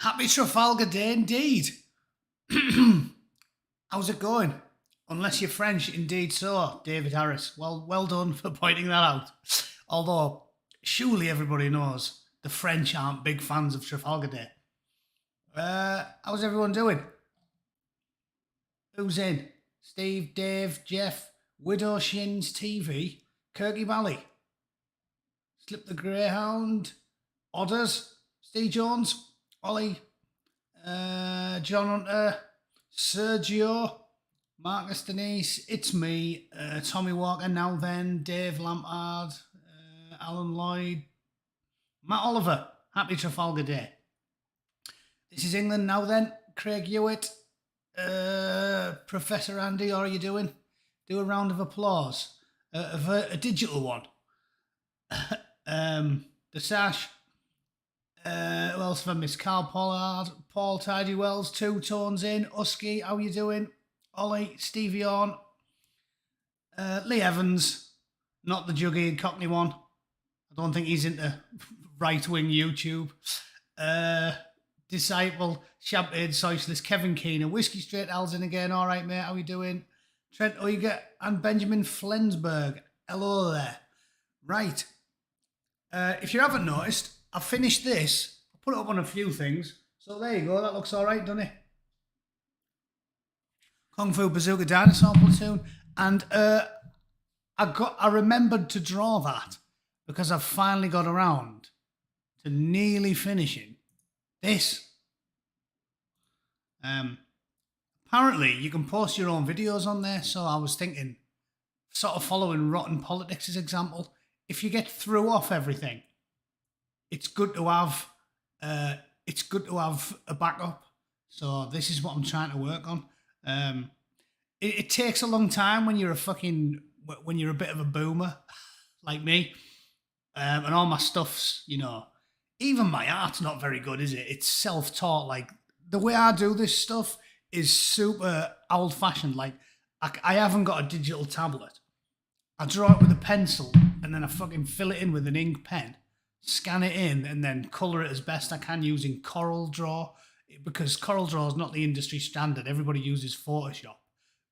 Happy Trafalgar Day indeed. How's it going? Unless you're French, indeed so, David Harris. Well done for pointing that out. Although, surely everybody knows the French aren't big fans of Trafalgar Day. How's everyone doing? Who's in? Steve, Dave, Jeff, Widow Shins TV, Kirky Valley, Slip the Greyhound, Odders, Steve Jones, Ollie, John Hunter, Sergio, Marcus Denise, it's me, Tommy Walker, Now Then, Dave Lampard, Alan Lloyd, Matt Oliver, happy Trafalgar Day. This is England Now Then, Craig Hewitt, Professor Andy, how are you doing? Do a round of applause. A digital one. The Sash. Who else have I missed? Carl Pollard, Paul Tidy Wells, Two Tones in, Husky, how you doing? Ollie, Stevie On, Lee Evans, not the juggy and cockney one. I don't think he's into right-wing YouTube. Disciple, Champagne Socialist, Kevin Keener, Whiskey Straight Alzin again. All right, mate, how you doing? Trent Uyghur and Benjamin Flensburg. Hello there. Right. If you haven't noticed, I've finished this. I put it up on a few things. So there you go. That looks all right, doesn't it? Kung Fu Bazooka Dinosaur Platoon. And I remembered to draw that because I've finally got around to nearly finishing this. Apparently, you can post your own videos on there. So I was thinking, sort of following Rotten Politics' example, if you get through off everything, it's good to have a backup. So this is what I'm trying to work on. It takes a long time when you're a bit of a boomer like me, and all my stuff's, even my art's not very good, is it? It's self-taught. Like the way I do this stuff is super old-fashioned. Like I haven't got a digital tablet. I draw it with a pencil and then I fucking fill it in with an ink pen, scan it in, and then colour it as best I can using CorelDRAW, because CorelDRAW is not the industry standard. Everybody uses Photoshop.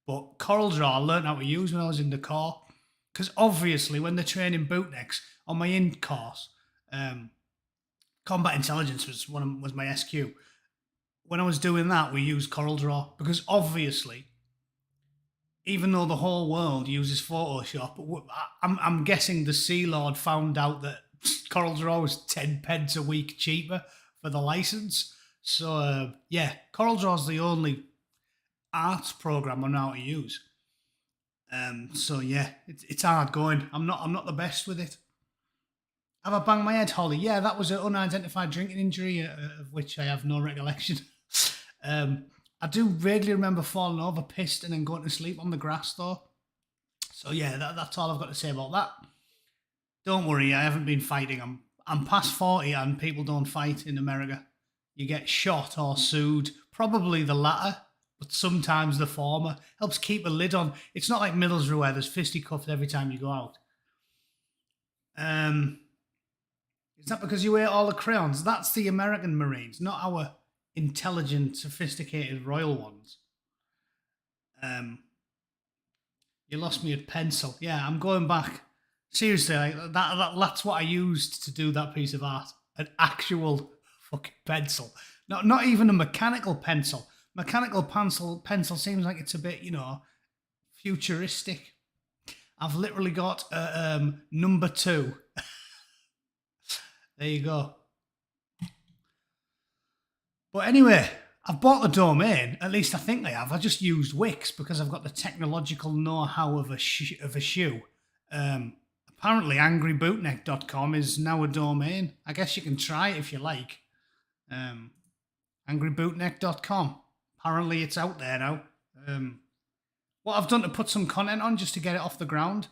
But CorelDRAW I learned how to use when I was in the Corps, because obviously when they're training bootnecks on my in course, Combat Intelligence was my SQ. When I was doing that, we used CorelDRAW, because obviously, even though the whole world uses Photoshop, I'm guessing the Sea Lord found out that CorelDRAW was 10 pence a week cheaper for the license. So, CorelDRAW is the only art program I know how to use. It's hard going. I'm not the best with it. Have I banged my head, Holly? Yeah, that was an unidentified drinking injury, of which I have no recollection. I do vaguely remember falling over, pissed, and then going to sleep on the grass, though. So, yeah, that's all I've got to say about that. Don't worry, I haven't been fighting. I'm past 40 and people don't fight in America. You get shot or sued. Probably the latter, but sometimes the former. Helps keep a lid on. It's not like Middlesbrough where there's fisticuffs every time you go out. Is that because you ate all the crayons? That's the American Marines, not our intelligent, sophisticated royal ones. You lost me at pencil. Yeah, I'm going back. Seriously, that's what I used to do that piece of art. An actual fucking pencil. Not even a mechanical pencil. Mechanical pencil seems like it's a bit, futuristic. I've literally got number 2. There you go. But anyway, I've bought the domain. At least I think I have. I just used Wix because I've got the technological know-how of a shoe. Apparently, angrybootneck.com is now a domain. I guess you can try it if you like. Angrybootneck.com. Apparently, it's out there now. What I've done to put some content on just to get it off the ground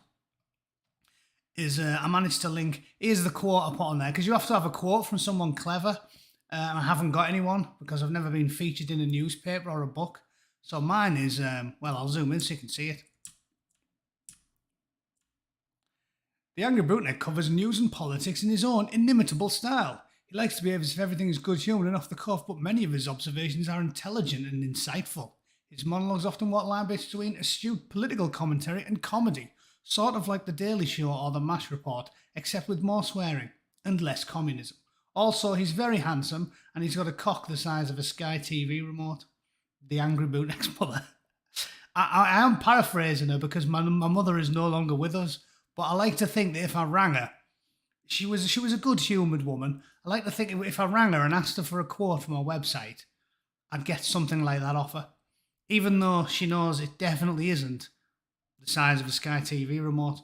is I managed to link. Here's the quote I put on there, because you have to have a quote from someone clever. And I haven't got anyone because I've never been featured in a newspaper or a book. So mine is, I'll zoom in so you can see it. The Angry Bootneck covers news and politics in his own inimitable style. He likes to behave as if everything is good humour and off the cuff, but many of his observations are intelligent and insightful. His monologues often walk line between astute political commentary and comedy, sort of like The Daily Show or The MASH Report, except with more swearing and less communism. Also, he's very handsome, and he's got a cock the size of a Sky TV remote. The angry Bootneck's mother. I am paraphrasing her because my mother is no longer with us, but I like to think that if I rang her, she was a good-humoured woman. I like to think if I rang her and asked her for a quote from her website, I'd get something like that off her, even though she knows it definitely isn't the size of a Sky TV remote.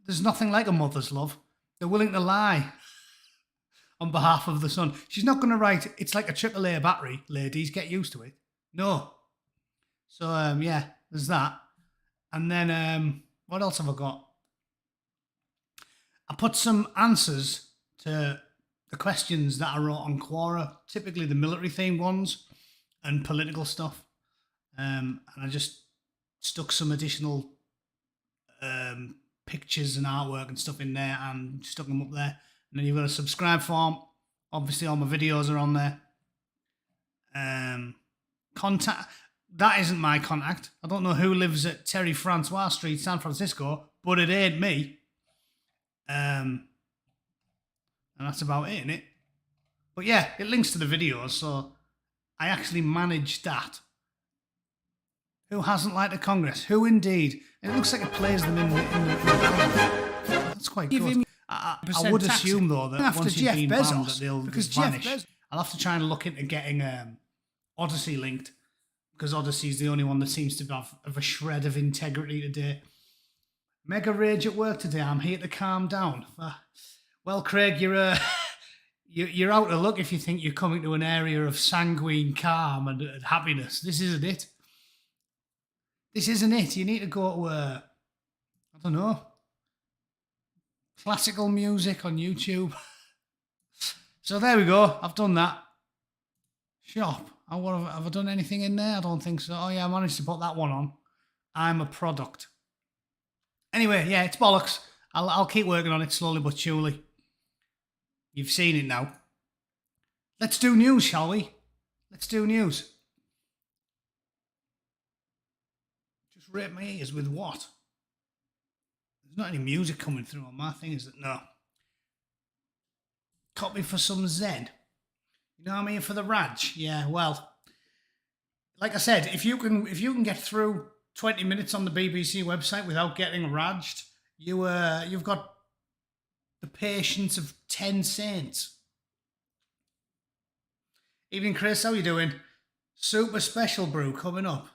There's nothing like a mother's love. They're willing to lie on behalf of the son. She's not going to write, "It's like a AAA battery, ladies, get used to it." No. So, yeah, there's that. And then, what else have I got? I put some answers to the questions that I wrote on Quora, typically the military-themed ones and political stuff. And I just stuck some additional pictures and artwork and stuff in there and stuck them up there. And then you've got a subscribe form. Obviously, all my videos are on there. Contact. That isn't my contact. I don't know who lives at Terry Francois Street, San Francisco, but it ain't me. And that's about it, innit? But yeah, it links to the videos, so I actually managed that. Who hasn't liked the Congress? Who indeed? And it looks like it plays them in the That's quite good. I would assume, though, that once you've been banned, that they'll just vanish. I'll have to try and look into getting Odyssey linked, because Odyssey's the only one that seems to have a shred of integrity today. Mega rage at work today. I'm here to calm down. Well, Craig, you're out of luck if you think you're coming to an area of sanguine calm and happiness. This isn't it. This isn't it. You need to go to, I don't know, classical music on YouTube. So there we go. I've done that. Shop. Have I done anything in there? I don't think so. Oh yeah, I managed to put that one on. I'm a product. Anyway, yeah, it's bollocks. I'll keep working on it slowly but surely. You've seen it now. Let's do news, shall we? Let's do news. Just rape my ears with what? There's not any music coming through on my thing, is it? No. Copy for some Zen. You know what I mean? For the Raj. Yeah, well, like I said, if you can get through 20 minutes on the BBC website without getting rajed, you've got the patience of 10 saints. Evening, Chris. How you doing? Super special brew coming up.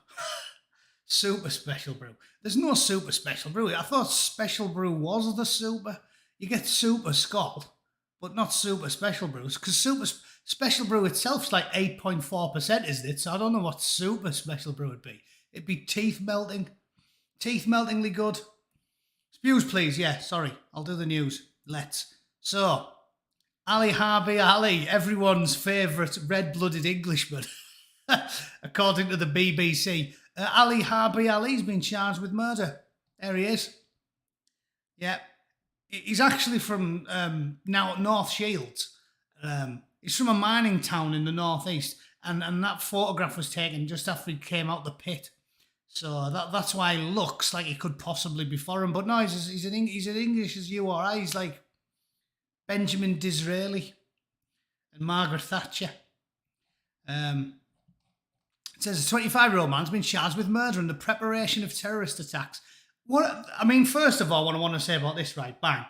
Super special brew. There's no super special brew. I thought special brew was the super. You get super Scott, but not super special brews, because super special brew itself's like 8.4%, isn't it? So I don't know what super special brew would be. It'd be teeth meltingly good. Spews, please. Yeah, sorry. I'll do the news. Let's. So, Ali Harbi Ali, everyone's favourite red-blooded Englishman, according to the BBC. Ali Harbi Ali's been charged with murder. There he is. Yeah. He's actually from now North Shields. He's from a mining town in the northeast, and that photograph was taken just after he came out the pit. So that's why he looks like he could possibly be foreign. But no, he's as English as you or I. He's like Benjamin Disraeli and Margaret Thatcher. It says a 25-year-old man's been charged with murder and the preparation of terrorist attacks. First of all, what I want to say about this, right, bang.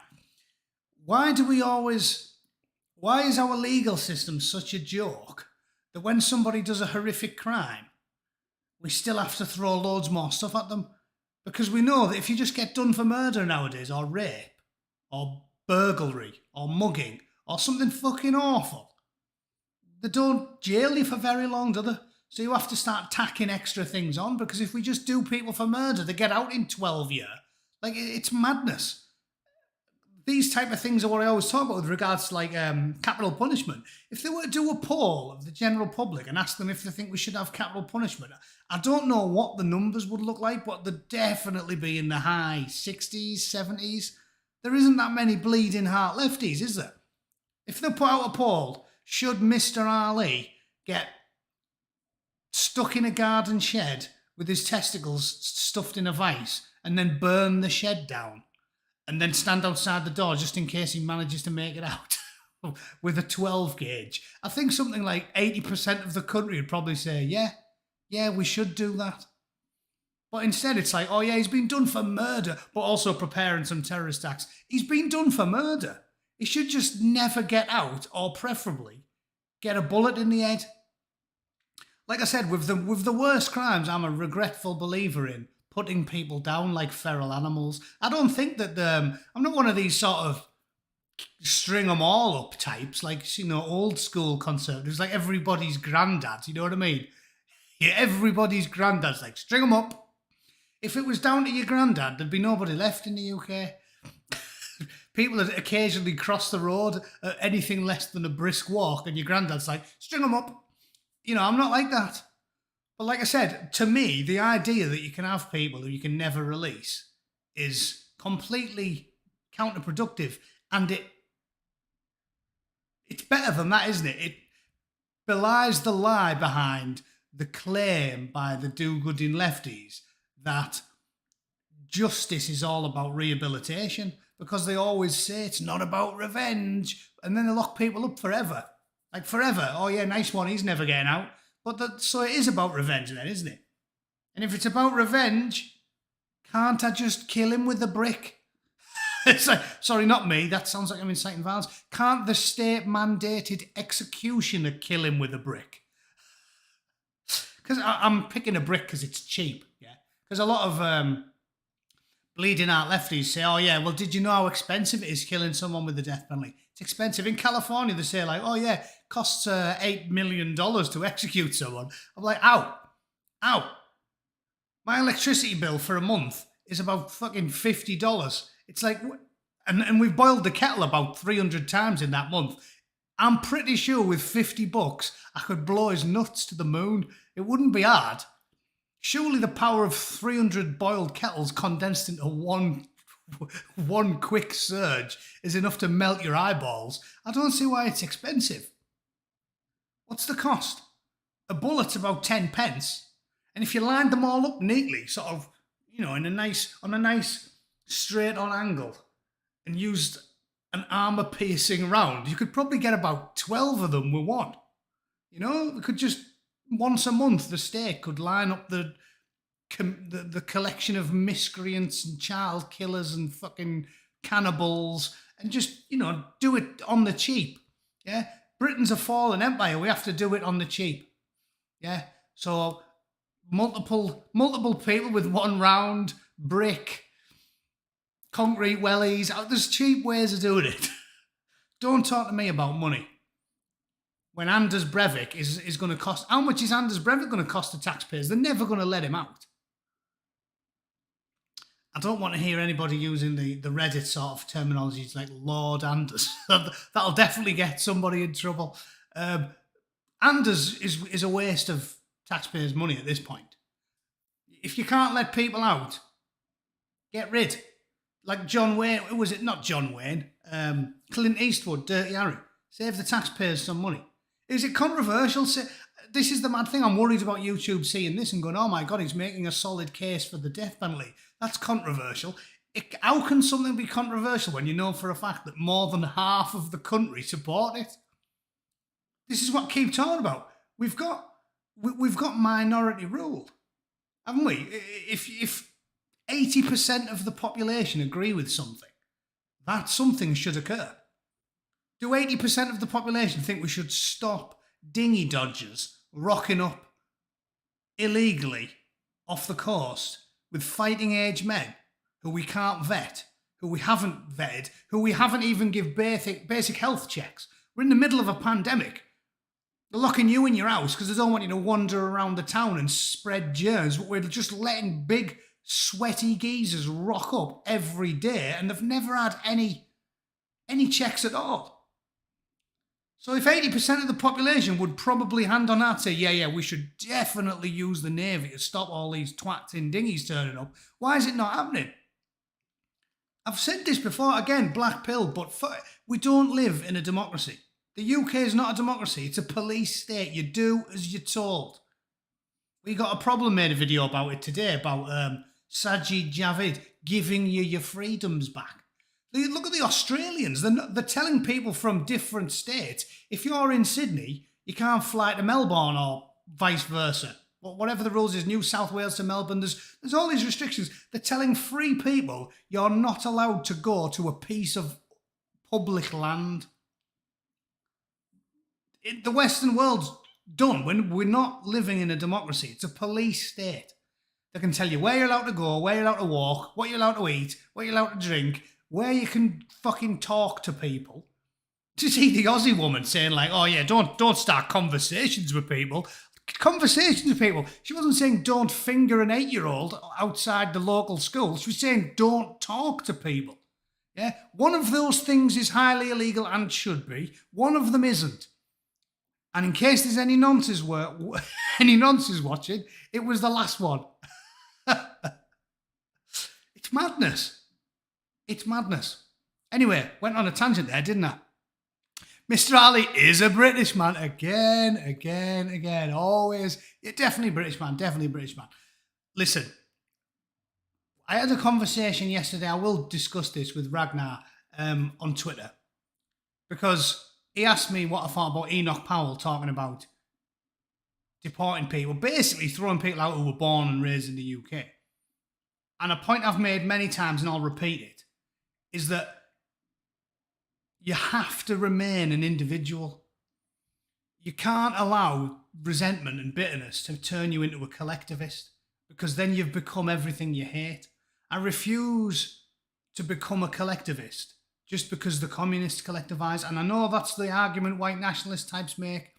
Why is our legal system such a joke that when somebody does a horrific crime, we still have to throw loads more stuff at them? Because we know that if you just get done for murder nowadays, or rape, or burglary, or mugging, or something fucking awful, they don't jail you for very long, do they? So you have to start tacking extra things on, because if we just do people for murder, they get out in 12 years. Like, it's madness. These type of things are what I always talk about with regards to, like, capital punishment. If they were to do a poll of the general public and ask them if they think we should have capital punishment, I don't know what the numbers would look like, but they'd definitely be in the high 60s, 70s. There isn't that many bleeding heart lefties, is there? If they put out a poll, should Mr. Ali get stuck in a garden shed with his testicles stuffed in a vice and then burn the shed down and then stand outside the door just in case he manages to make it out with a 12 gauge? I think something like 80% of the country would probably say, yeah, we should do that. But instead it's like, oh yeah, he's been done for murder, but also preparing some terrorist acts. He's been done for murder. He should just never get out, or preferably get a bullet in the head. Like I said, with the worst crimes, I'm a regretful believer in putting people down like feral animals. I don't think that I'm not one of these sort of string them all up types, like, old school conservatives, like everybody's granddad. You know what I mean? Yeah, everybody's granddad's like, string them up. If it was down to your granddad, there'd be nobody left in the UK. People that occasionally cross the road at anything less than a brisk walk, and your granddad's like, string them up. I'm not like that. But like I said, to me, the idea that you can have people who you can never release is completely counterproductive. And it's better than that, isn't it? It belies the lie behind the claim by the do-gooding lefties that justice is all about rehabilitation, because they always say it's not about revenge, and then they lock people up forever. Like forever. Oh yeah, nice one, he's never getting out. But so it is about revenge then, isn't it? And if it's about revenge, can't I just kill him with a brick? It's like, sorry, not me, that sounds like I'm inciting violence. Can't the state-mandated executioner kill him with a brick? Because I'm picking a brick because it's cheap, yeah? Because a lot of bleeding out lefties say, oh yeah, well, did you know how expensive it is killing someone with the death penalty? It's expensive. In California, they say like, oh yeah, costs $8 million to execute someone. I'm like, ow. My electricity bill for a month is about fucking $50. It's like, and we've boiled the kettle about 300 times in that month. I'm pretty sure with $50, I could blow his nuts to the moon. It wouldn't be hard. Surely the power of 300 boiled kettles condensed into one quick surge is enough to melt your eyeballs. I don't see why it's expensive. What's the cost? A bullet's about 10 pence. And if you lined them all up neatly, sort of, on a nice straight on angle, and used an armour-piercing round, you could probably get about 12 of them with one. We could just, once a month, the state could line up the collection of miscreants and child killers and fucking cannibals and just, do it on the cheap. Yeah? Britain's a fallen empire. We have to do it on the cheap. Yeah? So multiple people with one round, brick, concrete wellies. There's cheap ways of doing it. Don't talk to me about money. When Anders Breivik is going to cost... How much is Anders Breivik going to cost the taxpayers? They're never going to let him out. I don't want to hear anybody using the Reddit sort of terminologies like Lord Anders. That'll definitely get somebody in trouble. Anders is a waste of taxpayers' money at this point. If you can't let people out, get rid. Like John Wayne, was it not John Wayne? Clint Eastwood, Dirty Harry. Save the taxpayers some money. Is it controversial? This is the mad thing. I'm worried about YouTube seeing this and going, oh my God, he's making a solid case for the death penalty. That's controversial. How can something be controversial when you know for a fact that more than half of the country support it? This is what I keep talking about. We've got minority rule, haven't we? If 80% of the population agree with something, that something should occur. Do 80% of the population think we should stop dinghy dodgers rocking up illegally off the coast with fighting age men who we can't vet, who we haven't vetted, who we haven't even give basic health checks? We're in the middle of a pandemic. They're locking you in your house because they don't want you to wander around the town and spread germs, but we're just letting big sweaty geezers rock up every day, and they've never had any checks at all. So if 80% of the population would probably hand on heart say, yeah, we should definitely use the Navy to stop all these twats in dinghies turning up, why is it not happening? I've said this before, again, black pill, but we don't live in a democracy. The UK is not a democracy. It's a police state. You do as you're told. We got a problem, made a video about it today, about Sajid Javid giving you your freedoms back. Look at the Australians. They're telling people from different states, if you're in Sydney, you can't fly to Melbourne or vice versa. Whatever the rules is, New South Wales to Melbourne, there's all these restrictions. They're telling free people you're not allowed to go to a piece of public land. The Western world's done. We're not living in a democracy. It's a police state. They can tell you where you're allowed to go, where you're allowed to walk, what you're allowed to eat, what you're allowed to drink, where you can fucking talk to people. To see the Aussie woman saying like, oh yeah, don't start conversations with people. Conversations with people. She wasn't saying don't finger an 8-year-old outside the local school. She was saying don't talk to people. Yeah, one of those things is highly illegal and should be. One of them isn't. And in case there's any nonsense watching, it was the last one. It's madness. It's madness. Anyway, went on a tangent there, didn't I? Mr. Ali is a British man. Again. Always. Yeah, definitely British man. Listen, I had a conversation yesterday. I will discuss this with Ragnar on Twitter. Because he asked me what I thought about Enoch Powell talking about deporting people. Basically throwing people out who were born and raised in the UK. And a point I've made many times, and I'll repeat it, is that you have to remain an individual. You can't allow resentment and bitterness to turn you into a collectivist, because then you've become everything you hate. I refuse to become a collectivist just because the communists collectivise. And I know that's the argument white nationalist types make.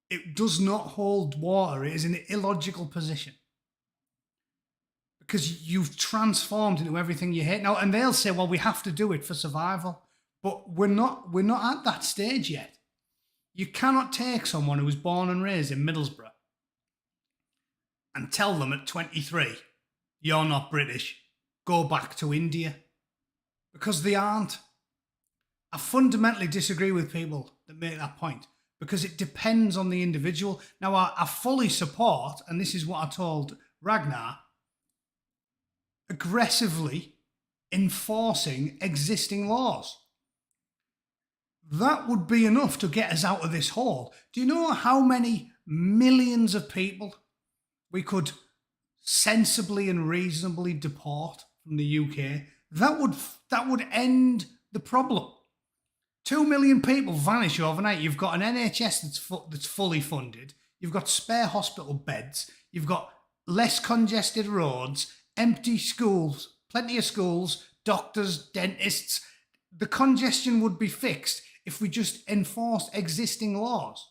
It does not hold water. It is an illogical position. Because you've transformed into everything you hate. Now, and they'll say, well, we have to do it for survival. But we're not at that stage yet. You cannot take someone who was born and raised in Middlesbrough and tell them at 23, you're not British, go back to India. Because they aren't. I fundamentally disagree with people that make that point, because it depends on the individual. Now, I fully support, and this is what I told Ragnar, aggressively enforcing existing laws. That would be enough to get us out of this hole. Do you know how many millions of people we could sensibly and reasonably deport from the UK? That would end the problem. 2 million people vanish overnight. You've got an NHS that's fully funded. You've got spare hospital beds. You've got less congested roads, empty schools, plenty of schools, doctors, dentists. The congestion would be fixed if we just enforced existing laws.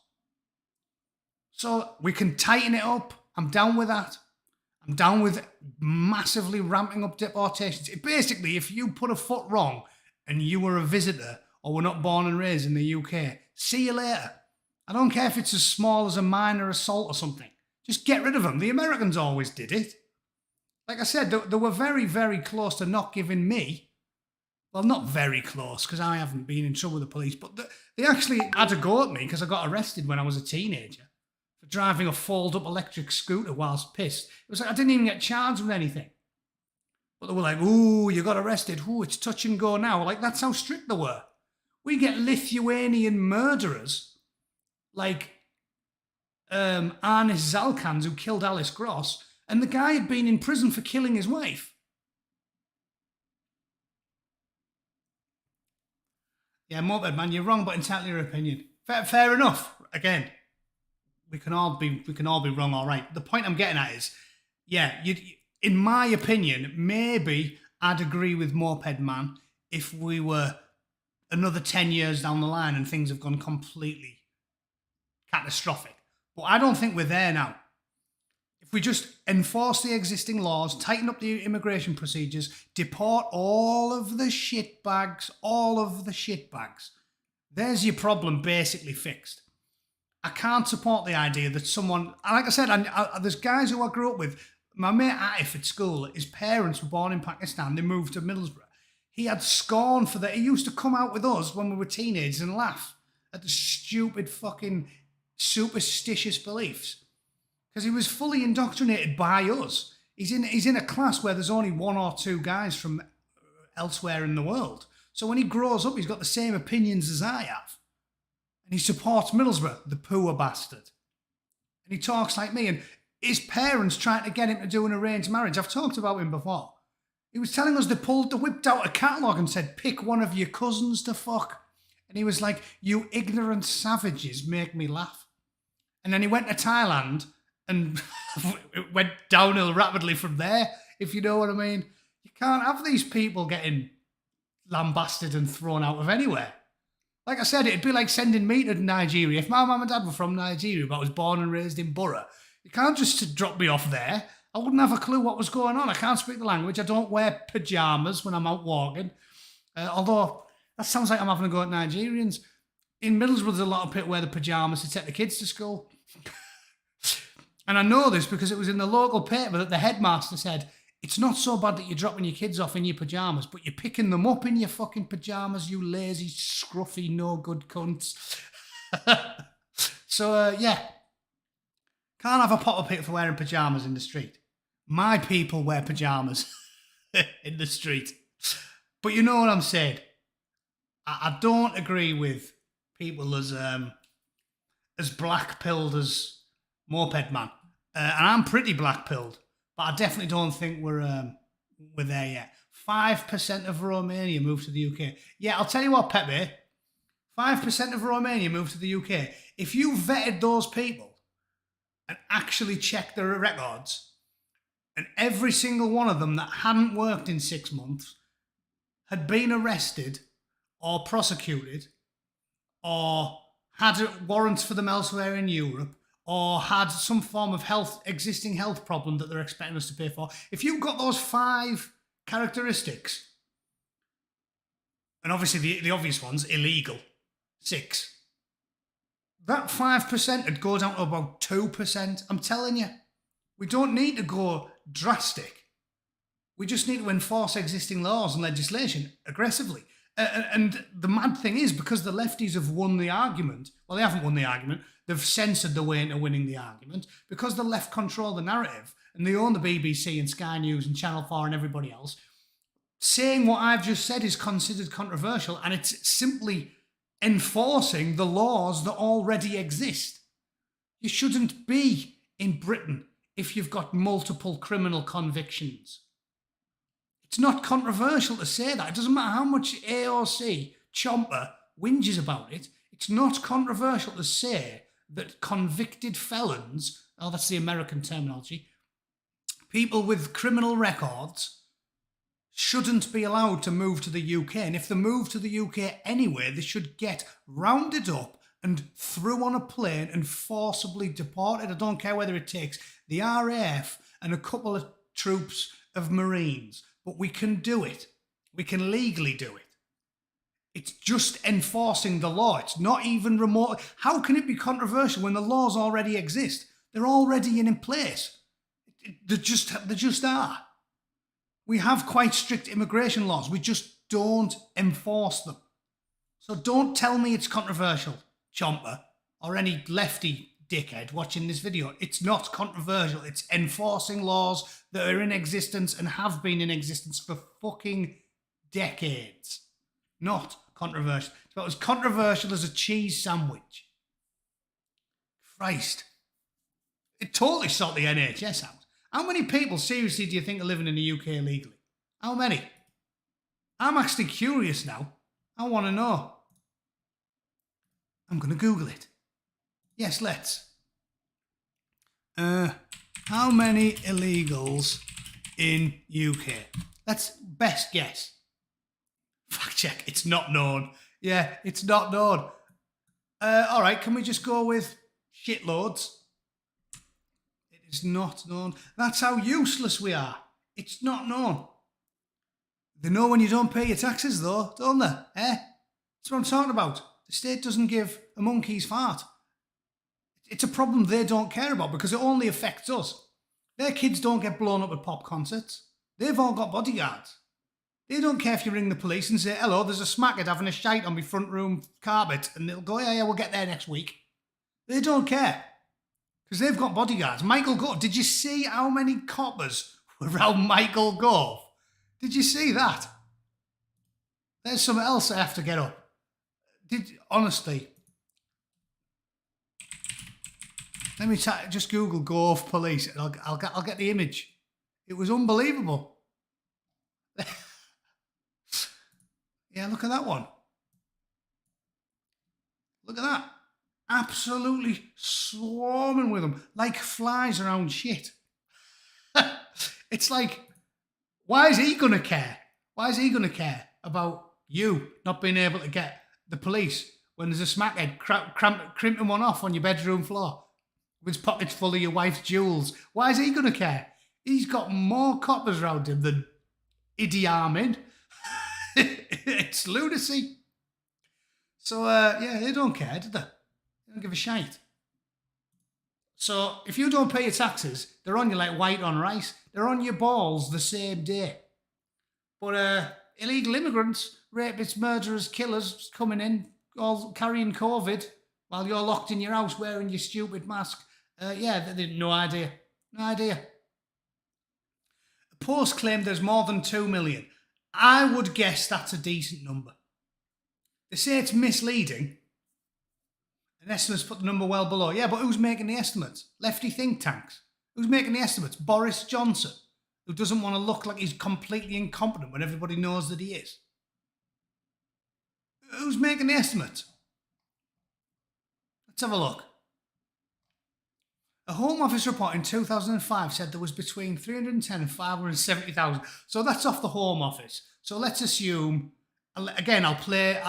So we can tighten it up. I'm down with that. I'm down with massively ramping up deportations. Basically, if you put a foot wrong and you were a visitor or were not born and raised in the UK, see you later. I don't care if it's as small as a minor assault or something. Just get rid of them. The Americans always did it. Like I said, they were very, very close to not giving me, well, not very close, because I haven't been in trouble with the police, but they actually had a go at me because I got arrested when I was a teenager for driving a fold-up electric scooter whilst pissed. It was like I didn't even get charged with anything. But they were like, ooh, you got arrested. Ooh, it's touch and go now. Like, that's how strict they were. We get Lithuanian murderers like Arnis Zalkans, who killed Alice Gross, and the guy had been in prison for killing his wife. Yeah, Moped Man, you're wrong, but entirely your opinion. Fair enough. Again, we can all be wrong, all right. The point I'm getting at is, yeah, in my opinion, maybe I'd agree with Moped Man if we were another 10 years down the line and things have gone completely catastrophic. But I don't think we're there now. If we just enforce the existing laws, tighten up the immigration procedures, deport all of the shitbags, there's your problem basically fixed. I can't support the idea that someone, like I said, there's guys who I grew up with. My mate Atif at school, his parents were born in Pakistan, they moved to Middlesbrough. He had scorn for that. He used to come out with us when we were teenagers and laugh at the stupid fucking superstitious beliefs. Because he was fully indoctrinated by us. He's in a class where there's only one or two guys from elsewhere in the world. So when he grows up, he's got the same opinions as I have. And he supports Middlesbrough, the poor bastard. And he talks like me. And his parents trying to get him to do an arranged marriage. I've talked about him before. He was telling us they whipped out a catalogue and said, pick one of your cousins to fuck. And he was like, you ignorant savages make me laugh. And then he went to Thailand and it went downhill rapidly from there, if you know what I mean. You can't have these people getting lambasted and thrown out of anywhere. Like I said, it'd be like sending me to Nigeria. If my mum and dad were from Nigeria, but I was born and raised in Borough, you can't just drop me off there. I wouldn't have a clue what was going on. I can't speak the language. I don't wear pyjamas when I'm out walking. Although, that sounds like I'm having a go at Nigerians. In Middlesbrough, there's a lot of people wear the pyjamas to take the kids to school. And I know this because it was in the local paper that the headmaster said, it's not so bad that you're dropping your kids off in your pyjamas, but you're picking them up in your fucking pyjamas, you lazy, scruffy, no good cunts. So, yeah. Can't have a pot of pit for wearing pyjamas in the street. My people wear pyjamas in the street. But you know what I'm saying? I don't agree with people as black-pilled as Moped Man. And I'm pretty black-pilled, but I definitely don't think we're there yet. 5% of Romania moved to the UK. Yeah, I'll tell you what, Pepe. 5% of Romania moved to the UK. If you vetted those people and actually checked their records, and every single one of them that hadn't worked in 6 months had been arrested or prosecuted or had warrants for them elsewhere in Europe or had some form of existing health problem that they're expecting us to pay for, if you've got those 5 characteristics, and obviously the obvious ones, illegal, 6, that 5% would go down to about 2%. I'm telling you, we don't need to go drastic. We just need to enforce existing laws and legislation aggressively. And the mad thing is, because the lefties have won the argument, well, they haven't won the argument, they've censored the way into winning the argument, because the left control the narrative, and they own the BBC and Sky News and Channel 4 and everybody else, saying what I've just said is considered controversial, and it's simply enforcing the laws that already exist. You shouldn't be in Britain if you've got multiple criminal convictions. It's not controversial to say that. It doesn't matter how much AOC, Chomper, whinges about it. It's not controversial to say that convicted felons, oh, that's the American terminology, people with criminal records shouldn't be allowed to move to the UK. And if they move to the UK anyway, they should get rounded up and threw on a plane and forcibly deported. I don't care whether it takes the RAF and a couple of troops of Marines, but we can do it. We can legally do it. It's just enforcing the law. It's not even remote. How can it be controversial when the laws already exist? They're already in place. They just are. We have quite strict immigration laws. We just don't enforce them. So don't tell me it's controversial, Chomper, or any lefty dickhead watching this video. It's not controversial. It's enforcing laws that are in existence and have been in existence for fucking decades. Not controversial. It's about as controversial as a cheese sandwich. Christ. It totally sort the NHS out. How many people, seriously, do you think are living in the UK illegally? How many? I'm actually curious now. I want to know. I'm going to Google it. Yes, let's. How many illegals in UK? That's best guess. Fact check. It's not known. Yeah, it's not known. All right, can we just go with shitloads? It is not known. That's how useless we are. It's not known. They know when you don't pay your taxes, though, don't they? That's what I'm talking about. The state doesn't give a monkey's fart. It's a problem they don't care about because it only affects us. Their kids don't get blown up at pop concerts. They've all got bodyguards. They don't care if you ring the police and say, hello, there's a smackhead having a shite on my front room carpet, and they'll go, yeah, we'll get there next week. They don't care. Because they've got bodyguards. Michael Gove, did you see how many coppers were around Michael Gove? Did you see that? There's something else I have to get up. Honestly. Let me just Google Gove police and I'll get the image. It was unbelievable. Yeah, look at that one. Look at that. Absolutely swarming with them, like flies around shit. It's like, why is he going to care? Why is he going to care about you not being able to get the police when there's a smackhead crimping one off on your bedroom floor with his pockets full of your wife's jewels? Why is he going to care? He's got more coppers around him than Idi Amin. It's lunacy. So, yeah, they don't care, do they? They don't give a shite. So, if you don't pay your taxes, they're on you like white on rice. They're on your balls the same day. But illegal immigrants, rapists, murderers, killers coming in, all carrying COVID while you're locked in your house wearing your stupid mask. Yeah, they no idea. No idea. A Post claimed there's more than 2 million. I would guess that's a decent number. They say it's misleading. And estimates put the number well below. Yeah, but who's making the estimates? Lefty think tanks. Who's making the estimates? Boris Johnson, who doesn't want to look like he's completely incompetent when everybody knows that he is. Who's making the estimates? Let's have a look. A Home Office report in 2005 said there was between 310 and 570,000. So that's off the Home Office. So let's assume, again, I'll play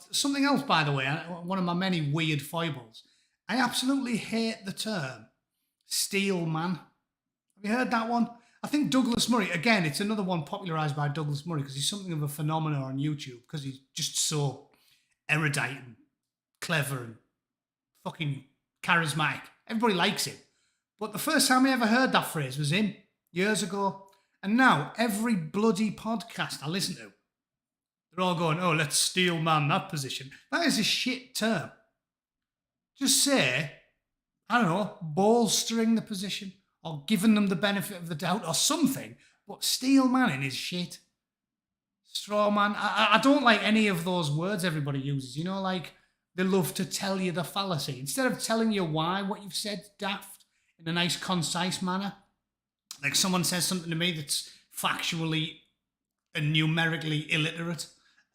something else, by the way, one of my many weird foibles. I absolutely hate the term steel man. Have you heard that one? I think Douglas Murray, again, it's another one popularised by Douglas Murray because he's something of a phenomenon on YouTube because he's just so erudite and clever and fucking charismatic. Everybody likes him. But the first time I ever heard that phrase was him, years ago. And now, every bloody podcast I listen to, they're all going, oh, let's steel man that position. That is a shit term. Just say, I don't know, bolstering the position or giving them the benefit of the doubt or something. But steel manning is shit. Straw man. I don't like any of those words everybody uses. You know, like, they love to tell you the fallacy. Instead of telling you why what you've said daft in a nice, concise manner. Like someone says something to me that's factually and numerically illiterate.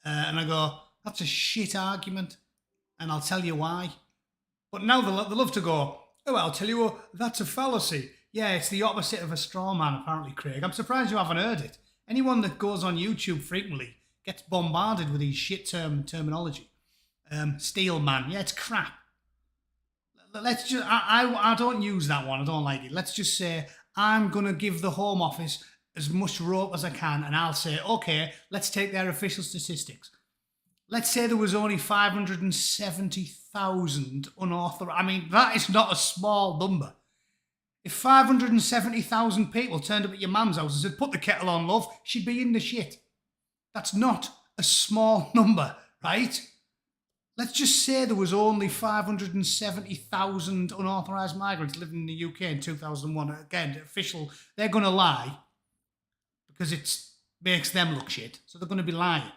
And I go, that's a shit argument. And I'll tell you why. But now they love to go, oh, I'll tell you what, that's a fallacy. Yeah, it's the opposite of a straw man, apparently, Craig. I'm surprised you haven't heard it. Anyone that goes on YouTube frequently gets bombarded with these shit terminology. Steel man, yeah, it's crap. Let's just, I don't use that one, I don't like it. Let's just say, I'm going to give the Home Office as much rope as I can, and I'll say, okay, let's take their official statistics. Let's say there was only 570,000 unauthorized. I mean, that is not a small number. If 570,000 people turned up at your mum's house and said, put the kettle on, love, she'd be in the shit. That's not a small number, right? Let's just say there was only 570,000 unauthorised migrants living in the UK in 2001. Again, official, they're going to lie because it makes them look shit. So they're going to be lying.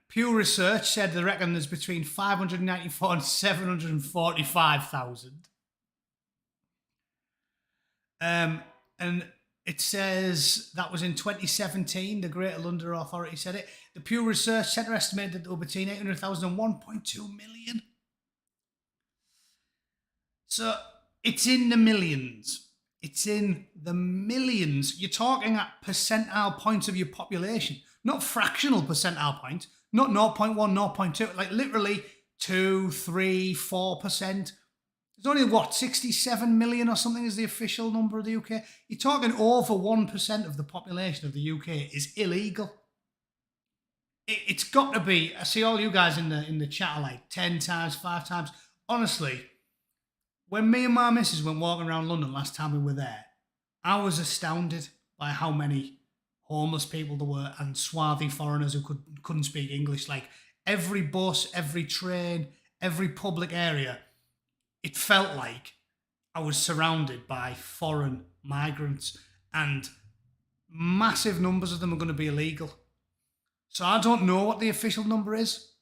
Pew Research said they reckon there's between 594 and 745,000. And it says that was in 2017, the Greater London Authority said it. The Pew Research Centre estimated that there were between 800,000 and 1.2 million. So it's in the millions. It's in the millions. You're talking at percentile points of your population, not fractional percentile points, not 0.1, 0.2, like literally 2, 3, 4%. There's only, 67 million or something is the official number of the UK. You're talking over 1% of the population of the UK is illegal. It's got to be, I see all you guys in the chat are like 10 times, 5 times. Honestly, when me and my missus went walking around London last time we were there, I was astounded by how many homeless people there were, and swarthy foreigners who couldn't speak English. Like every bus, every train, every public area, it felt like I was surrounded by foreign migrants, and massive numbers of them are going to be illegal. So I don't know what the official number is,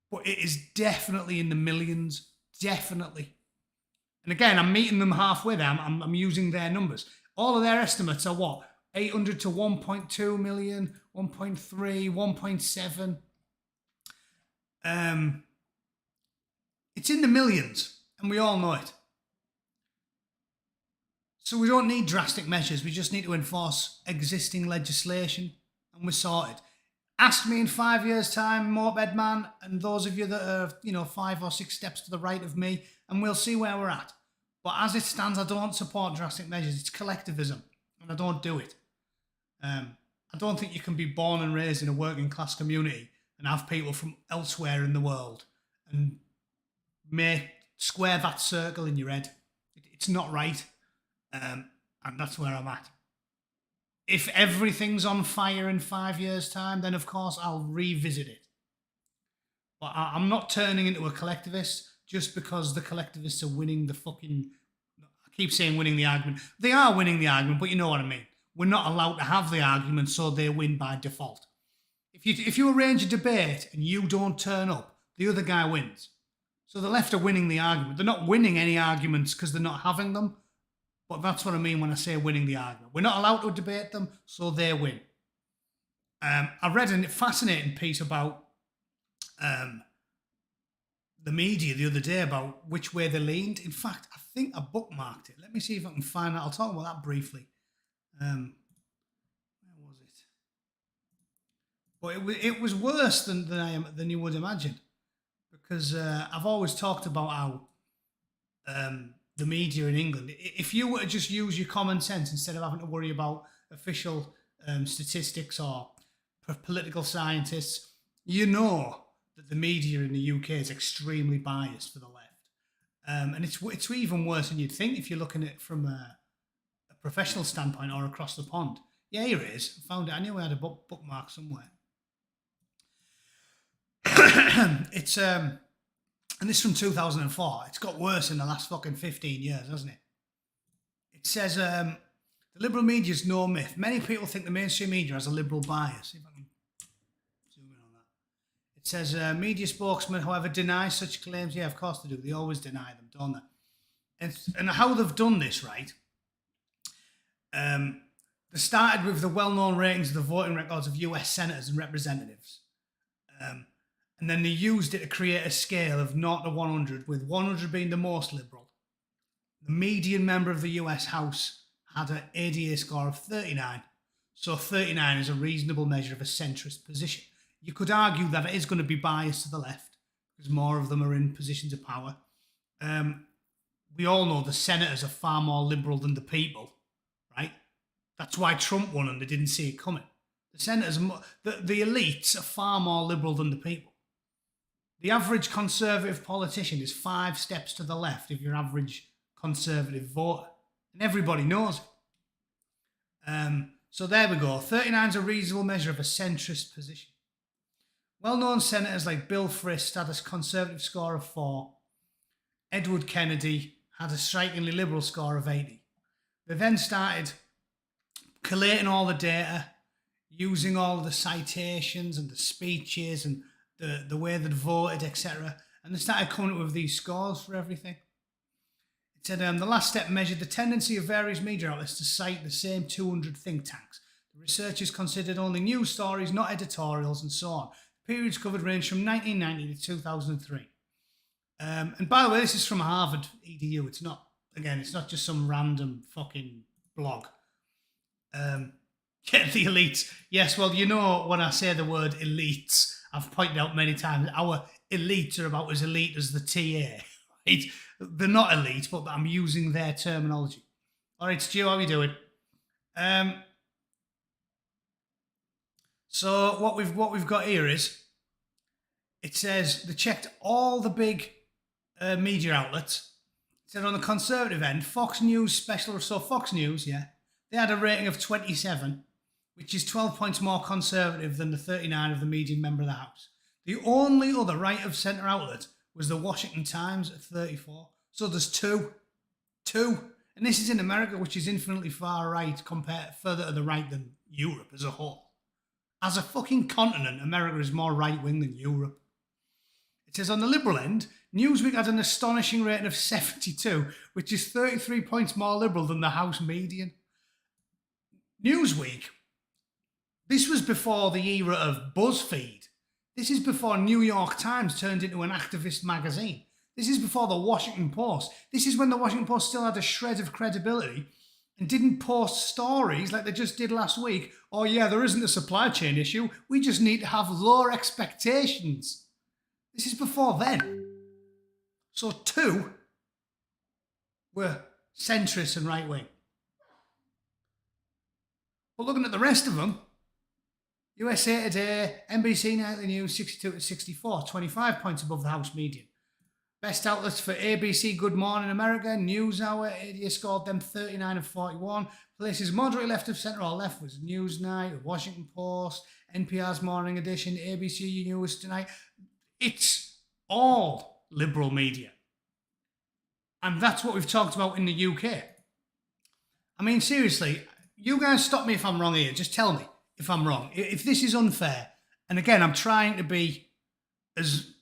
but it is definitely in the millions. Definitely. And again, I'm meeting them halfway there. I'm using their numbers. All of their estimates are what? 800 to 1.2 million, 1.3, 1.7. It's in the millions, and we all know it. So we don't need drastic measures. We just need to enforce existing legislation, and we're sorted. Ask me in 5 years' time, Moped Man, and those of you that are, 5 or 6 steps to the right of me, and we'll see where we're at. But as it stands, I don't support drastic measures. It's collectivism, and I don't do it. I don't think you can be born and raised in a working class community and have people from elsewhere in the world and square that circle in your head. It's not right, and that's where I'm at. If everything's on fire in 5 years' time, then of course I'll revisit it. But I'm not turning into a collectivist just because the collectivists are winning the fucking... I keep saying winning the argument. They are winning the argument, but you know what I mean. We're not allowed to have the argument, so they win by default. If you arrange a debate and you don't turn up, the other guy wins. So the left are winning the argument. They're not winning any arguments because they're not having them. But that's what I mean when I say winning the argument. We're not allowed to debate them, so they win. I read a fascinating piece about the media the other day about which way they leaned. In fact, I think I bookmarked it. Let me see if I can find it. I'll talk about that briefly. Where was it? But it was worse than you would imagine, because I've always talked about how the media in England, if you were to just use your common sense instead of having to worry about official statistics or political scientists, you know that the media in the UK is extremely biased for the left. And it's even worse than you'd think if you're looking at it from a professional standpoint or across the pond. Yeah, here it is. I found it. I knew I had a bookmark somewhere. It's and this is from 2004. It's got worse in the last fucking 15 years, hasn't it? It says, the liberal media is no myth. Many people think the mainstream media has a liberal bias. If I can zoom in on that. It says, media spokesman, however, denies such claims. Yeah, of course they do. They always deny them, don't they? And how they've done this, right? They started with the well-known ratings of the voting records of US senators and representatives. And then they used it to create a scale of 0 to 100, with 100 being the most liberal. The median member of the US House had an ADA score of 39. So 39 is a reasonable measure of a centrist position. You could argue that it is going to be biased to the left, because more of them are in positions of power. We all know the senators are far more liberal than the people, right? That's why Trump won and they didn't see it coming. The senators, the elites are far more liberal than the people. The average Conservative politician is 5 steps to the left of your average Conservative voter. And everybody knows it. So there we go. 39 is a reasonable measure of a centrist position. Well-known senators like Bill Frist had a Conservative score of 4. Edward Kennedy had a strikingly liberal score of 80. They then started collating all the data, using all of the citations and the speeches and the way they'd voted, etc. And they started coming up with these scores for everything. It said the last step measured the tendency of various media outlets to cite the same 200 think tanks. The researchers considered only news stories, not editorials, and so on. The periods covered range from 1990 to 2003. And by the way, this is from Harvard EDU. It's not just some random fucking blog. Get the elites. Yes, well, you know, when I say the word elites, I've pointed out many times, our elites are about as elite as the TA. Right? They're not elite, but I'm using their terminology. All right, Stu, how are we doing? So what we've got here is, it says they checked all the big media outlets. It said on the Conservative end, Fox News, yeah, they had a rating of 27, which is 12 points more conservative than the 39 of the median member of the House. The only other right-of-centre outlet was the Washington Times at 34. So there's two. And this is in America, which is infinitely far right compared further to the right than Europe as a whole. As a fucking continent, America is more right-wing than Europe. It says on the Liberal end, Newsweek had an astonishing rating of 72, which is 33 points more Liberal than the House median. Newsweek, this was before the era of BuzzFeed. This is before New York Times turned into an activist magazine. This is before the Washington Post. This is when the Washington Post still had a shred of credibility and didn't post stories like they just did last week. Oh yeah, there isn't a supply chain issue. We just need to have lower expectations. This is before then. So two were centrist and right-wing. But looking at the rest of them, USA Today, NBC Nightly News, 62 to 64, 25 points above the House median. Best outlets for ABC, Good Morning America, NewsHour, ADA scored them 39 and 41. Places moderately left of centre or left was Newsnight, Washington Post, NPR's Morning Edition, ABC News Tonight. It's all liberal media. And that's what we've talked about in the UK. I mean, seriously, you guys stop me if I'm wrong here. Just tell me if I'm wrong. If this is unfair, and again, I'm trying to be as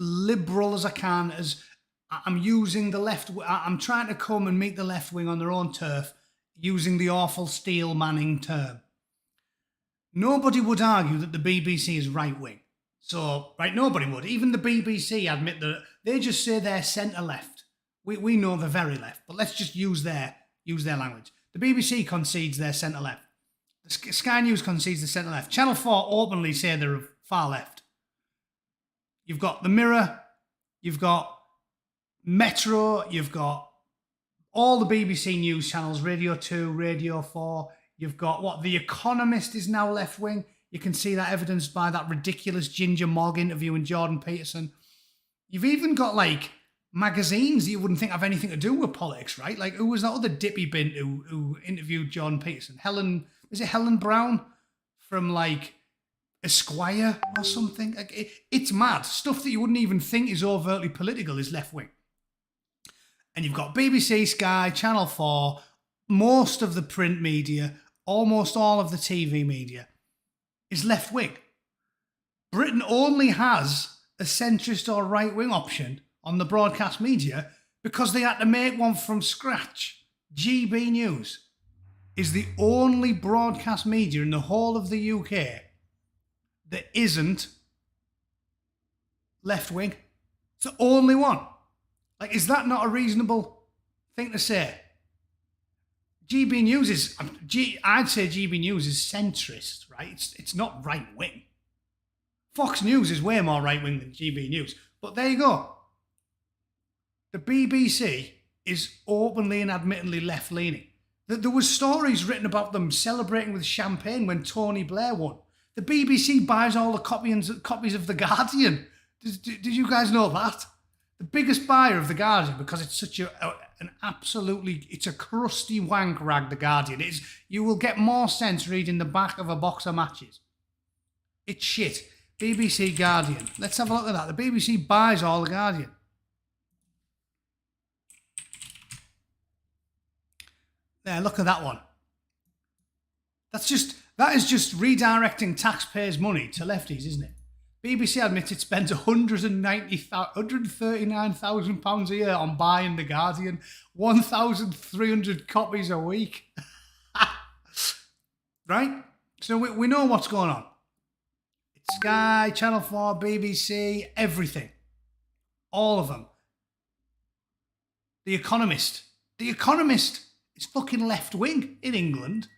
liberal as I can, as I'm using the left. I'm trying to come and meet the left wing on their own turf using the awful Steel Manning term. Nobody would argue that the BBC is right wing. So, right, nobody would. Even the BBC admit that they just say they're centre left. We know they're very left, but let's just use their language. The BBC concedes they're centre left. The Sky News concedes they're centre left. Channel 4 openly say they're far left. You've got The Mirror, you've got Metro, you've got all the BBC news channels, Radio 2, Radio 4. You've got what The Economist is now left-wing. You can see that evidenced by that ridiculous Ginger Mogg interview in Jordan Peterson. You've even got, like, magazines that you wouldn't think have anything to do with politics, right? Like, who was that other dippy bint who interviewed Jordan Peterson? Is it Helen Brown from, like, Esquire or something? Like, it's mad. Stuff that you wouldn't even think is overtly political is left-wing. And you've got BBC, Sky, Channel 4, most of the print media, almost all of the TV media is left-wing. Britain only has a centrist or right-wing option on the broadcast media because they had to make one from scratch. GB News is the only broadcast media in the whole of the UK that isn't left-wing. It's the only one. Like, is that not a reasonable thing to say? GB News is, I'd say GB News is centrist, right? It's not right-wing. Fox News is way more right-wing than GB News. But there you go. The BBC is openly and admittedly left-leaning. There was stories written about them celebrating with champagne when Tony Blair won. The BBC buys all the copies of The Guardian. Did you guys know that? The biggest buyer of The Guardian, because it's such it's a crusty wank rag, The Guardian. You will get more sense reading the back of a box of matches. It's shit. BBC Guardian. Let's have a look at that. The BBC buys all The Guardian. There, look at that one. That is just redirecting taxpayers' money to lefties, isn't it? BBC admits it spends £139,000 a year on buying The Guardian, 1,300 copies a week. Right? So we know what's going on. It's Sky, Channel 4, BBC, everything. All of them. The Economist. The Economist is fucking left-wing in England.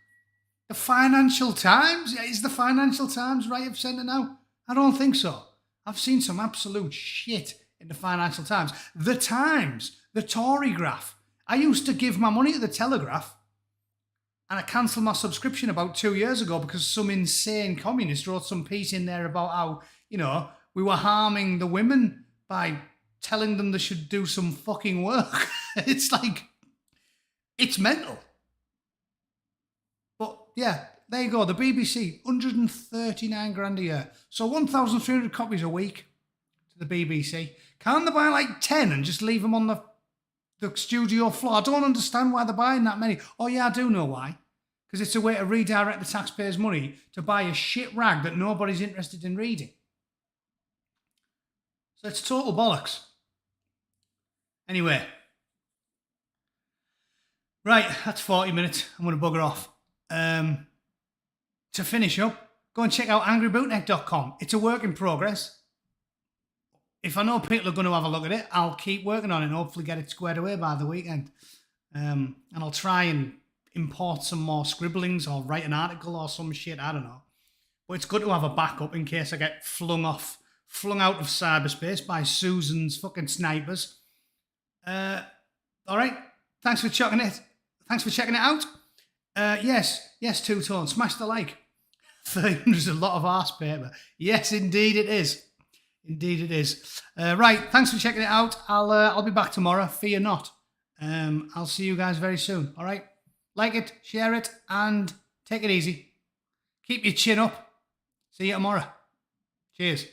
The Financial Times? Is the Financial Times right of centre now? I don't think so. I've seen some absolute shit in the Financial Times. The Times, the Tory graph. I used to give my money to the Telegraph and I cancelled my subscription about 2 years ago because some insane communist wrote some piece in there about how, we were harming the women by telling them they should do some fucking work. It's like, it's mental. But yeah, there you go. The BBC, 139 grand a year. So 1,300 copies a week to the BBC. Can't they buy like 10 and just leave them on the studio floor? I don't understand why they're buying that many. Oh yeah, I do know why. Because it's a way to redirect the taxpayers' money to buy a shit rag that nobody's interested in reading. So it's total bollocks. Anyway. Right, that's 40 minutes. I'm going to bugger off. To finish up, go and check out angrybootneck.com. It's a work in progress. If I know people are going to have a look at it, I'll keep working on it and hopefully get it squared away by the weekend. And I'll try and import some more scribblings or write an article or some shit, I don't know. But it's good to have a backup in case I get flung out of cyberspace by Susan's fucking snipers. All right, thanks for checking it. Thanks for checking it out. Yes, Two Tone, smash the like. 300 is a lot of arse paper. Yes, indeed it is. Indeed it is. Right, thanks for checking it out. I'll be back tomorrow. Fear not. I'll see you guys very soon. All right, like it, share it, and take it easy. Keep your chin up. See you tomorrow. Cheers.